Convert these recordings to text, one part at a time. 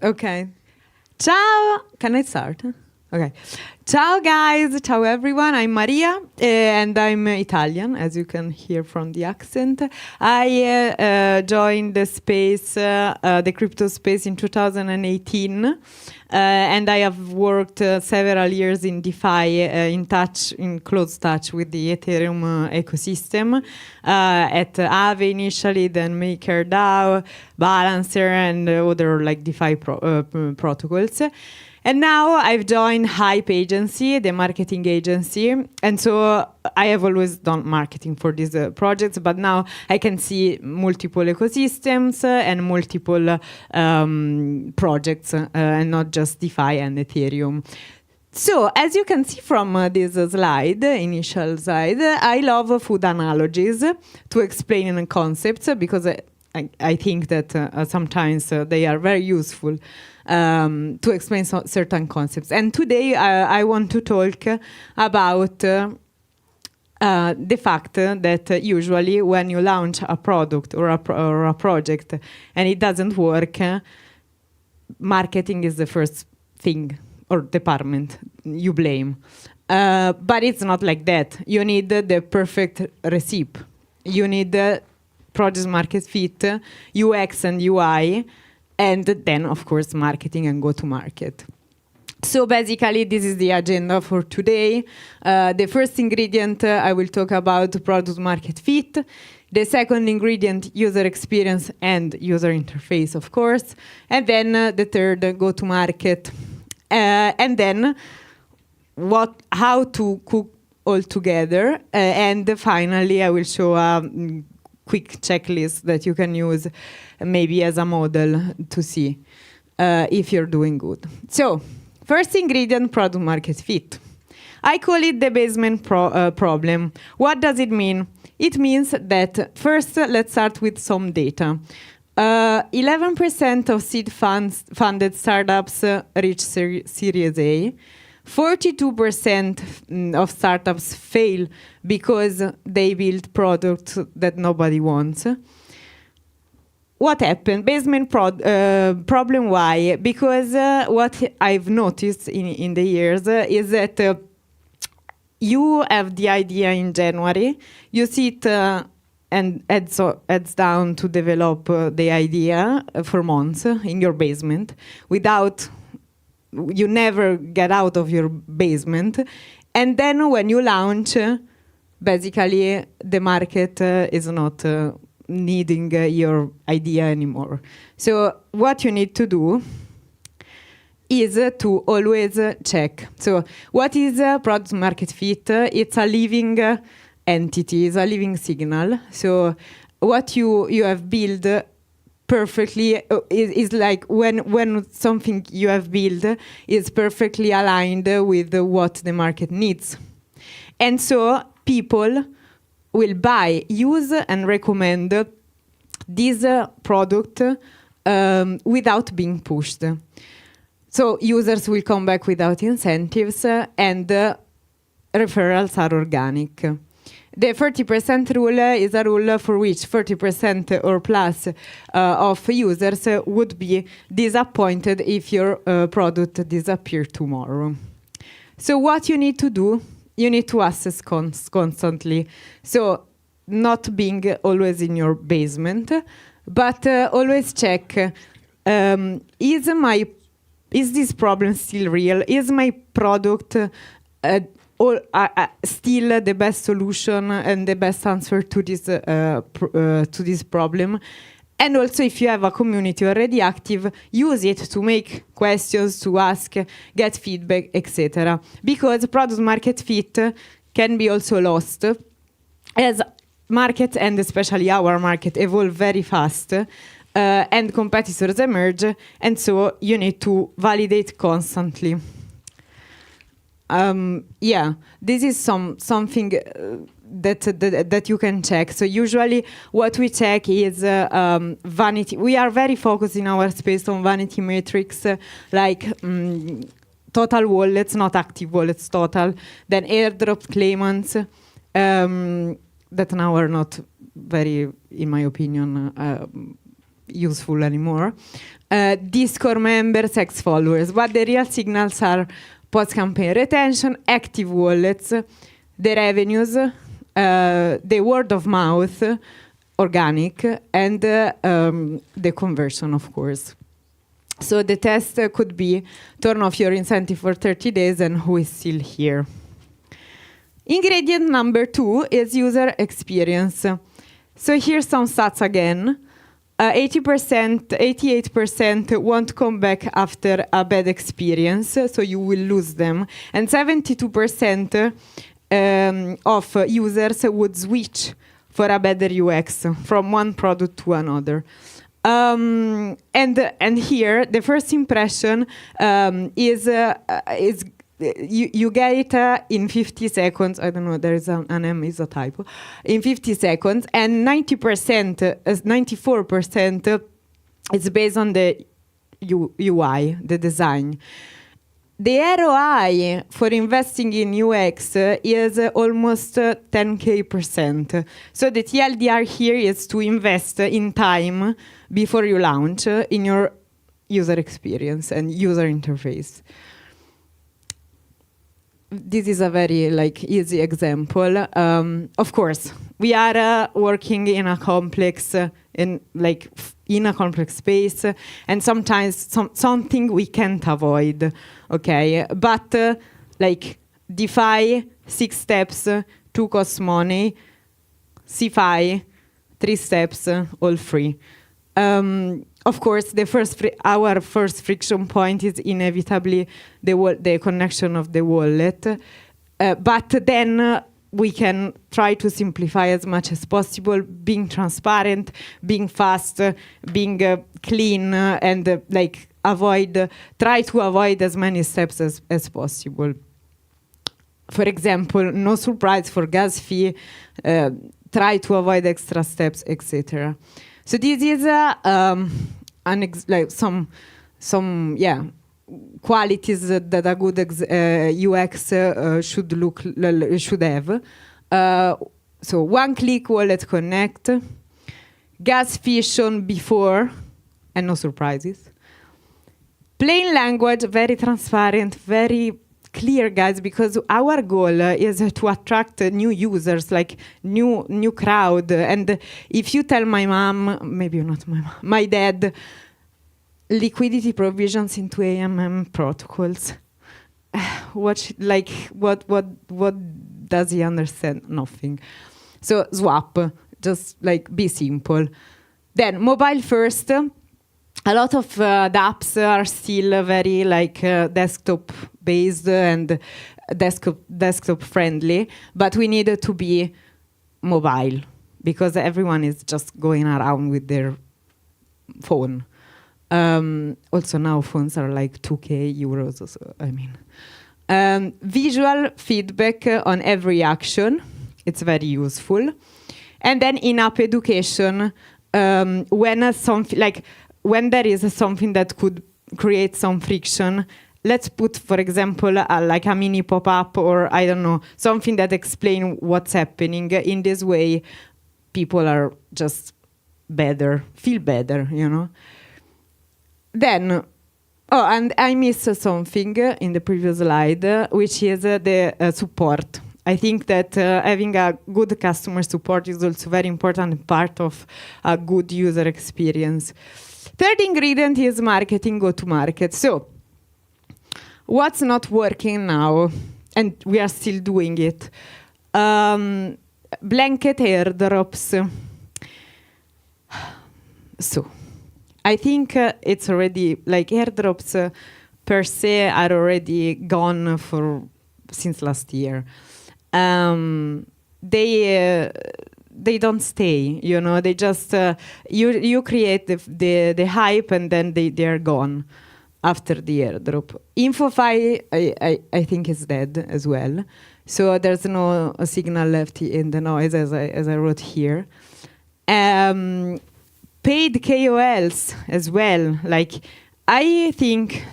Okay. Ciao. Can I start? Okay. Ciao guys, ciao everyone. I'm Maria and I'm Italian, as you can hear from the accent. I joined the space, the crypto space in 2018. And I have worked several years in DeFi, in close touch with the Ethereum ecosystem at Aave initially, then MakerDAO, Balancer, and other like DeFi protocols. And now I've joined Hype Agency, the marketing agency. And so I have always done marketing for these projects, but now I can see multiple ecosystems and multiple projects and not just DeFi and Ethereum. So as you can see from this slide, initial slide, I love food analogies to explain concepts because I think that sometimes they are very useful to explain certain concepts. And today I want to talk about the fact that usually when you launch a product or a project and it doesn't work, marketing is the first thing or department you blame. But it's not like that. You need the perfect recipe. You need the product market fit, UX and UI, and then, of course, marketing and go-to-market. So basically, this is the agenda for today. The first ingredient, I will talk about product market fit. The second ingredient, user experience and user interface, of course. And then the third, go-to-market. And then how to cook all together. And finally, I will show a quick checklist that you can use maybe as a model to see if you're doing good. So, first ingredient, product market fit. I call it the basement problem. What does it mean? It means that first, let's start with some data. 11% of seed funded startups reach Series A. 42% of startups fail because they build products that nobody wants. What happened? Basement problem, why? Because what I've noticed in the years is that you have the idea in January, you sit and heads down to develop the idea for months in your basement without... You never get out of your basement. And then when you launch, basically the market is not needing your idea anymore. So what you need to do is to always check. So what is product market fit? It's a living entity, it's a living signal. So what you have built perfectly is like when something you have built is perfectly aligned with what the market needs. And so people will buy, use and recommend this product without being pushed. So users will come back without incentives and referrals are organic. The 30% rule is a rule for which 30% or plus of users would be disappointed if your product disappeared tomorrow. So what you need to do, you need to assess constantly. So not being always in your basement, but always check, is this problem still real? Is my product still the best solution and the best answer to this problem? And also, if you have a community already active, use it to make questions, to ask, get feedback, etc. Because product market fit can be also lost as market, and especially our market, evolve very fast and competitors emerge, and so you need to validate constantly. This is something that you can check. So usually what we check is vanity. We are very focused in our space on vanity metrics, like total wallets, not active wallets, total. Then airdrop claimants that now are not very, in my opinion, useful anymore. Discord members, ex-followers. But the real signals are post-campaign retention, active wallets, the revenues, the word of mouth, organic, and the conversion, of course. So the test could be turn off your incentive for 30 days and who is still here. Ingredient number 2 is user experience. So here's some stats again. 80%, 88% won't come back after a bad experience, so you will lose them. And 72% of users would switch for a better UX from one product to another. And here, the first impression is you get it in 50 seconds. I don't know, there is an M, is a typo. In 50 seconds, and 90%, 94% is based on the UI, the design. The ROI for investing in UX is almost 10K%. So the TLDR here is to invest in time before you launch in your user experience and user interface. This is a very easy example. Of course, we are working in a complex in a complex space, and sometimes something we can't avoid. Okay, but DeFi 6 steps, 2 cost money, CFI 3 steps, all free. Of course, our first friction point is inevitably the connection of the wallet, but then we can try to simplify as much as possible, being transparent, being fast, being clean, and try to avoid as many steps as possible. For example, no surprise for gas fee, try to avoid extra steps, etc. So this is some qualities that a good UX should have. So one-click wallet connect, gas fee shown before, and no surprises. Plain language, very transparent, very clear, guys, because our goal is to attract new users, new crowd. And if you tell my mom, maybe not my mom, my dad, liquidity provisions into AMM protocols, what does he understand? Nothing. So swap, just be simple. Then mobile first. A lot of the apps are still very desktop based and desktop friendly, but we need to be mobile because everyone is just going around with their phone. Also now phones are €2K, so I mean. Visual feedback on every action, it's very useful. And then in-app education, when there is something that could create some friction, let's put, for example, a mini pop-up or, I don't know, something that explains what's happening. In this way, people are just feel better, you know. Then, and I missed something in the previous slide, which is the support. I think that having a good customer support is also very important part of a good user experience. Third ingredient is marketing, go-to-market. So, what's not working now? And we are still doing it. Blanket airdrops. So, I think it's already, airdrops per se are already gone since last year. They don't stay, you know. They just you create the hype and then they are gone after the airdrop. InfoFi I think is dead as well. So there's no signal left in the noise as I wrote here. Paid KOLs as well. I think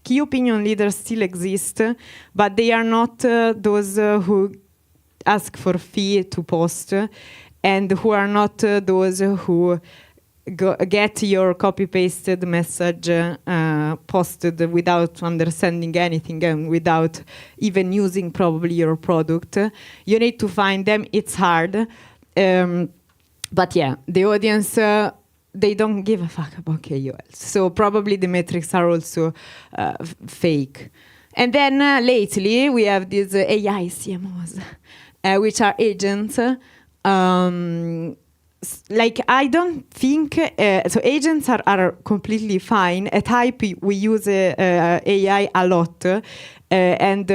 key opinion leaders still exist, but they are not those who ask for fee to post, and who are not those who get your copy-pasted message posted without understanding anything and without even using probably your product. You need to find them. It's hard. But yeah, the audience, they don't give a fuck about KOLs. So probably the metrics are also fake. And then lately, we have these AI CMOs, which are agents. Like, I don't think, so agents are completely fine. At Hype, we use AI a lot. And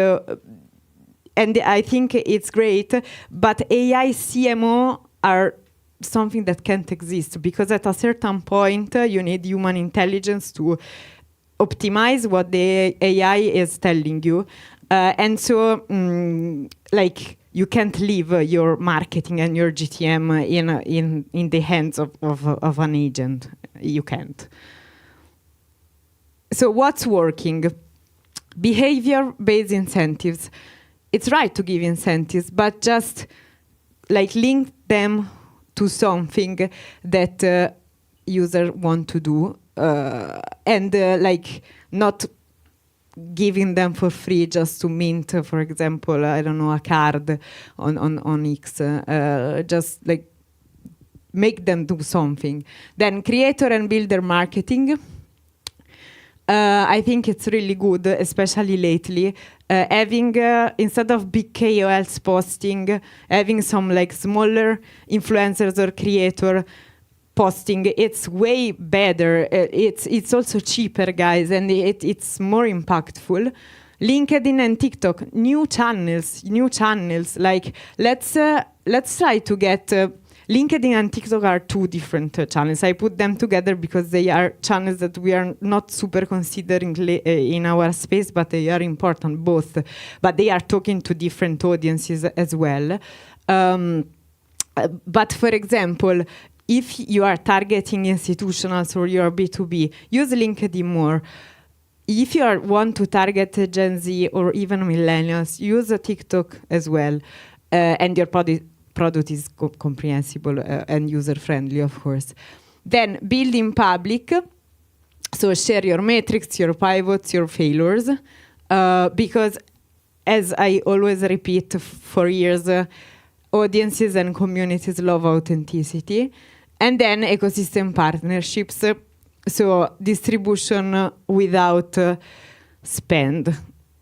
I think it's great. But AI CMO are something that can't exist, because at a certain point, you need human intelligence to optimize what the AI is telling you. And so, like, you can't leave your marketing and your GTM in the hands of an agent. You can't. So what's working? Behavior-based incentives. It's right to give incentives, but just like link them to something that users want to do, and like not giving them for free just to mint, for example, I don't know, a card on X. Just like make them do something. Then creator and builder marketing. I think it's really good, especially lately. Having, instead of big KOLs posting, having some like smaller influencers or creator posting, it's way better. It's also cheaper, guys, and it's more impactful. LinkedIn and TikTok, new channels. Like, let's try to get. LinkedIn and TikTok are two different channels. I put them together because they are channels that we are not super considering in our space, but they are important both. But they are talking to different audiences as well. But for example, if you are targeting institutionals or you are B2B, use LinkedIn more. If you want to target Gen Z or even millennials, use TikTok as well. And your product is comprehensible and user-friendly, of course. Then build in public. So share your metrics, your pivots, your failures. Because as I always repeat for years, audiences and communities love authenticity. And then ecosystem partnerships. So distribution without spend,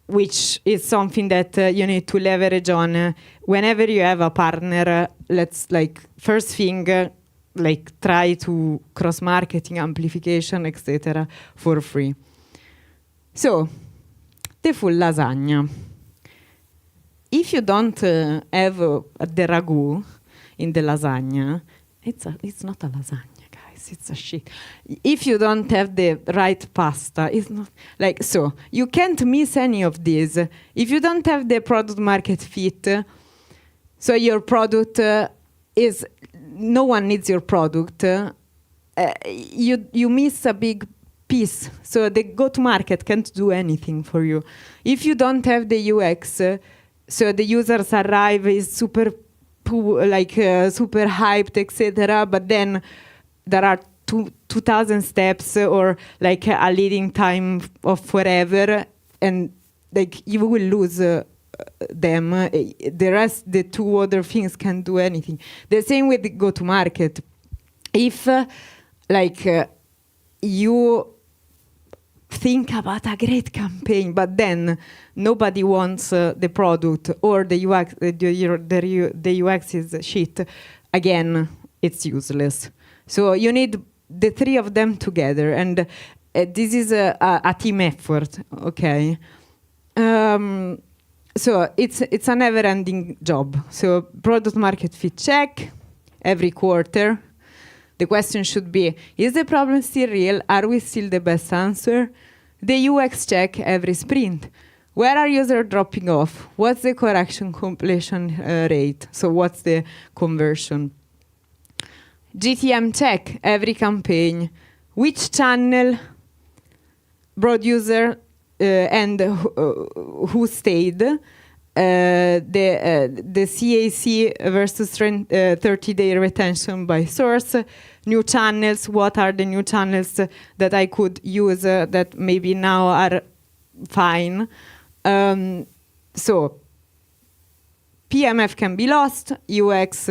which is something that you need to leverage on whenever you have a partner. Let's like first thing, like try to cross marketing, amplification, etc. for free. So the full lasagna. If you don't have the ragu in the lasagna, it's not a lasagna, guys. It's a shit. If you don't have the right pasta, it's not like so. You can't miss any of these. If you don't have the product market fit, so your product is no one needs your product. You miss a big piece. So the go-to-market can't do anything for you. If you don't have the UX, so the users arrive is super super hyped, etc. But then there are 2,000 steps or like a leading time of forever, and like you will lose them. The rest, the two other things can't do anything. The same with the go-to-market. If you think about a great campaign, but then nobody wants the product, or the UX, the UX is shit, again, it's useless. So you need the three of them together, and this is a team effort, okay? So it's a never-ending job. So product market fit check every quarter. The question should be, is the problem still real? Are we still the best answer? The UX check every sprint. Where are users dropping off? What's the correction completion rate? So what's the conversion? GTM check every campaign. Which channel brought user and who stayed? the CAC versus 30-day retention by source, new channels, what are the new channels that I could use that maybe now are fine. So PMF can be lost, UX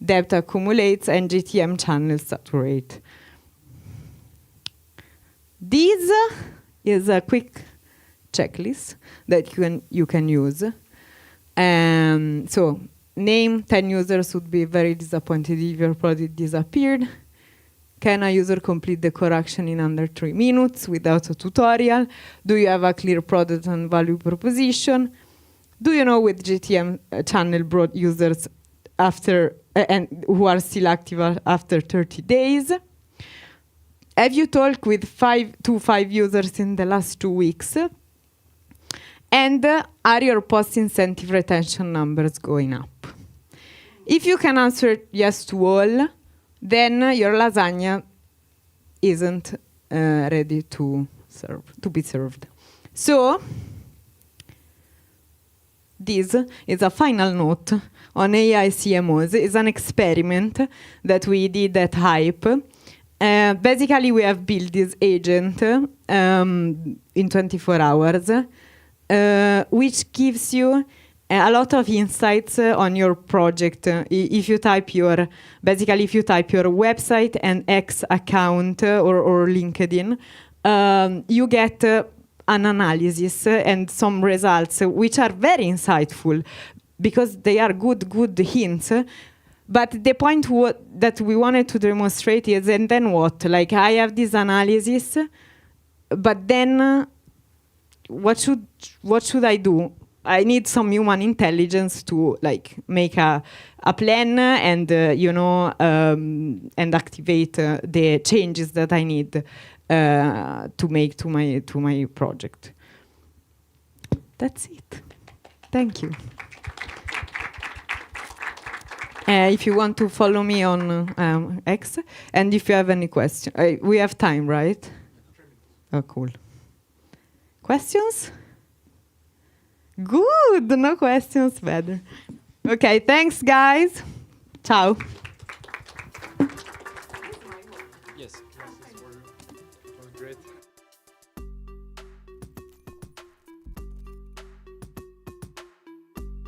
depth accumulates, and GTM channels saturate. This is a quick checklist that you can use. So name 10 users would be very disappointed if your product disappeared. Can a user complete the correction in under 3 minutes without a tutorial? Do you have a clear product and value proposition? Do you know with GTM channel brought users after and who are still active after 30 days? Have you talked with 5 users in the last 2 weeks? And are your post-incentive retention numbers going up? If you can answer yes to all, then your lasagna isn't ready to be served. So this is a final note on AI CMOs. It's an experiment that we did at Hype. Basically, we have built this agent in 24 hours, which gives you a lot of insights on your project. If you type your website and X account or LinkedIn, you get an analysis and some results which are very insightful because they are good hints. But the point that we wanted to demonstrate is, and then what? Like, I have this analysis, but then what should I do? I need some human intelligence to like make a plan and and activate the changes that I need to make to my project. That's it. Thank you. If you want to follow me on X, and if you have any questions, we have time, right? Oh, cool. Questions? Good, no questions, better. Okay, thanks, guys. Ciao. Yes, this was great.